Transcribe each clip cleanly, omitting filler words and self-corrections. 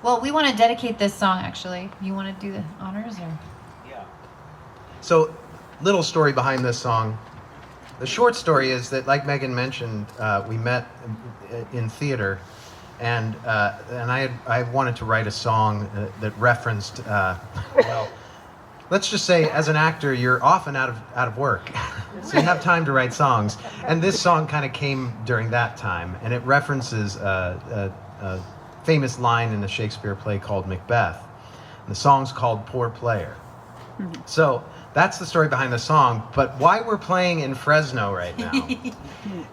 Well, we want to dedicate this song, actually. You want to do the honors? Or? Yeah. So, little story behind this song. The short story is that, like Megan mentioned, we met in theater, and I wanted to write a song that referenced, well, let's just say, as an actor, you're often out of work, so you have time to write songs. And this song kind of came during that time, and it references a famous line in a Shakespeare play called Macbeth. And the song's called "Poor Player." Mm-hmm. So that's the story behind the song. But why we're playing in Fresno right now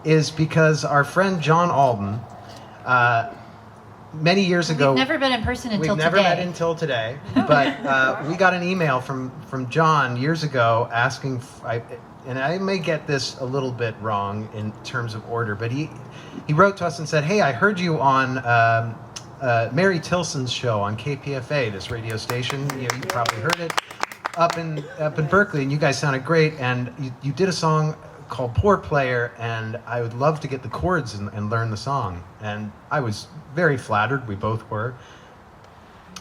is because our friend John Alden, many years ago... We've never been in person until today. We've never met until today. But we got an email from John years ago asking... and I may get this a little bit wrong in terms of order, but he wrote to us and said, "Hey, I heard you on Mary Tilson's show on KPFA, this radio station. You probably heard it up in Berkeley, and you guys sounded great. And you did a song called 'Poor Player,' and I would love to get the chords and learn the song." And I was very flattered. We both were.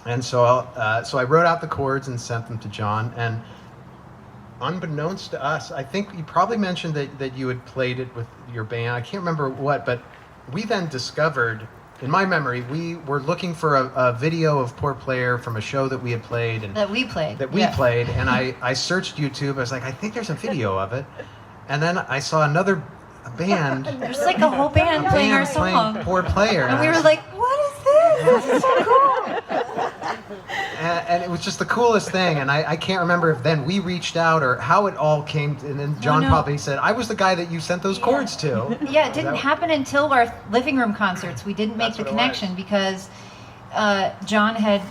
And so I wrote out the chords and sent them to John. And unbeknownst to us, I think you probably mentioned that you had played it with your band. I can't remember what, but we then discovered, in my memory, we were looking for a video of "Poor Player" from a show that we had played. And that we played. And I searched YouTube. I was like, I think there's a video of it. And then I saw another band. There's like a whole band playing our song. Playing "Poor Player." And we were like, what is this? This is so cool. And it was just the coolest thing. And I can't remember if then we reached out or how it all came. And then John probably said, "I was the guy that you sent those chords to." Yeah, it didn't happen until our living room concerts. We didn't make the connection because John had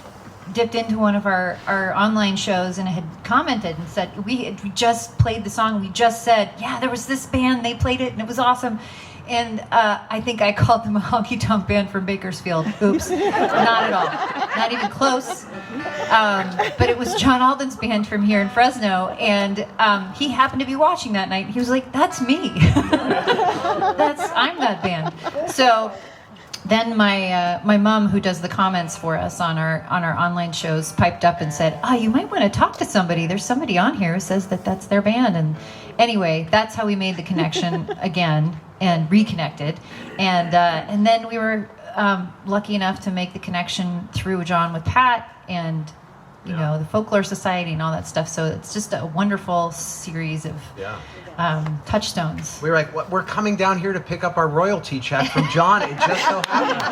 dipped into one of our online shows and had commented and said, we just played the song. We just said, yeah, there was this band. They played it and it was awesome. And I think I called them a honky-tonk band from Bakersfield. Oops, not at all, not even close. But it was John Alden's band from here in Fresno, and he happened to be watching that night. He was like, "That's me. I'm that band." So then my mom, who does the comments for us on our online shows, piped up and said, "Oh, you might want to talk to somebody. There's somebody on here who says that that's their band." And anyway, that's how we made the connection again and reconnected. And then we were lucky enough to make the connection through John with Pat and you know, the Folklore Society and all that stuff. So it's just a wonderful series of touchstones. We were like, we're coming down here to pick up our royalty check from John. It just so happened.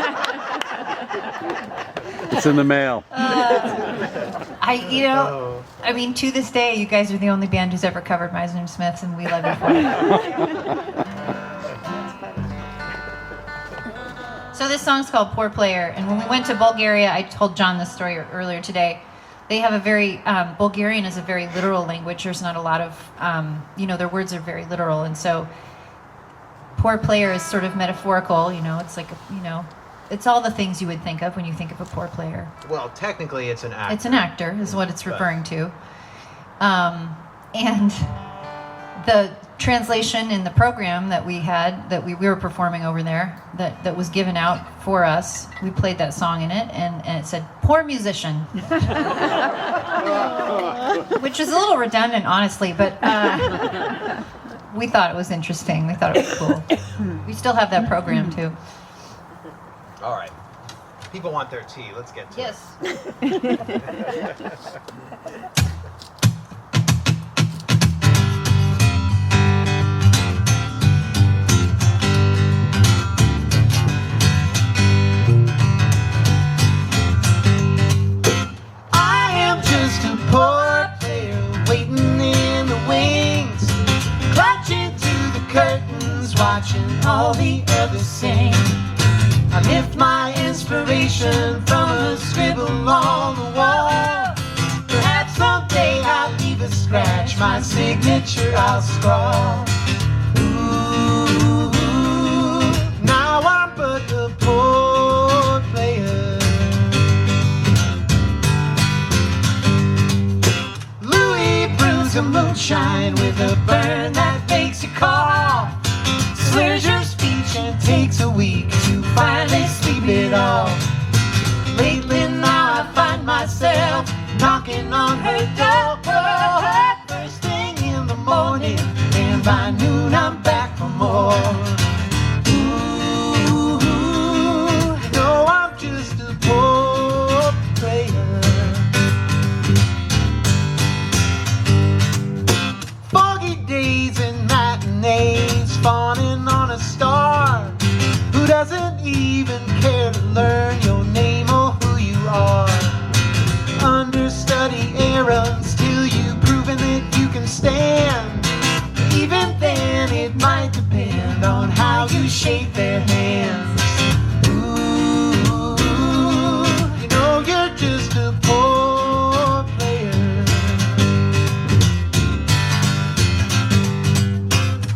It's in the mail. I mean, to this day, you guys are the only band who's ever covered Misner and Smiths, and we love you for it. So this song's called "Poor Player," and when we went to Bulgaria, I told John this story earlier today. They have a very, Bulgarian is a very literal language. There's not a lot of, their words are very literal. And so poor player is sort of metaphorical, it's like, it's all the things you would think of when you think of a poor player. Well, technically it's an actor. It's an actor is what it's referring to. And the translation in the program that we had, that we were performing over there, that was given out for us, we played that song in it, and it said, "Poor musician." Which is a little redundant, honestly, but we thought it was interesting. We thought it was cool. We still have that program, too. All right. People want their tea. Let's get to it. Poor player waiting in the wings, clutching to the curtains, watching all the others sing. I lift my inspiration from a scribble on the wall. Perhaps someday I'll leave a scratch, my signature I'll scrawl. Ooh, now I'm but a poor player. Some moonshine with a burn that makes you cough, slurs your speech and takes a week to finally sleep it off. Lately the door. First thing in the morning, and by noon I'm back for more. Ooh, no, I'm just a poor player. Foggy days and matinees, fawning on a star who doesn't even care to learn your name or who you are. Understudy errands till you've proven that you can stand. Even then, it might depend on how you shake their hands. Ooh, you know you're just a poor player.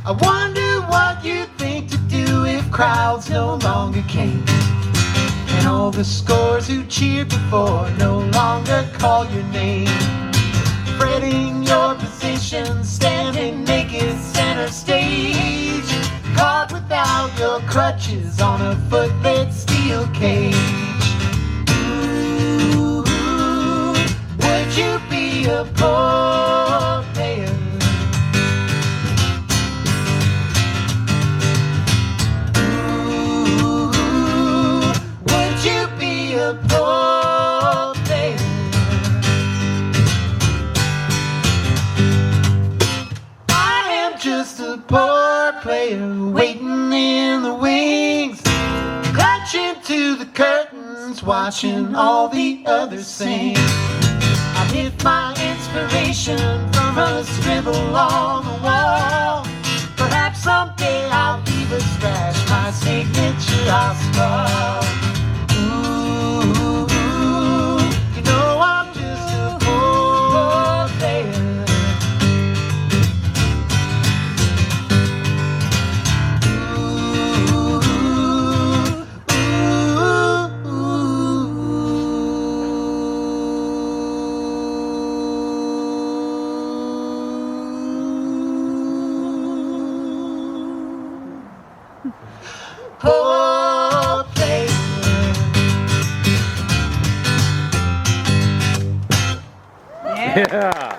I wonder what you'd think to do if crowds no longer came, and all the scores who cheered before no longer call your name. Fretting your position, standing naked center stage, caught without your crutches on a footlit steel cage. Ooh, would you be a poor player? Would you be a poor player? I am just a poor player waiting in the wings, clutching to the curtains, watching all the others sing. I lift my inspiration from a scribble on the wall. Perhaps someday I'll even scratch my signature I'll scrawl. Ooh, you know I'm just a poor player. Poor player. Yeah.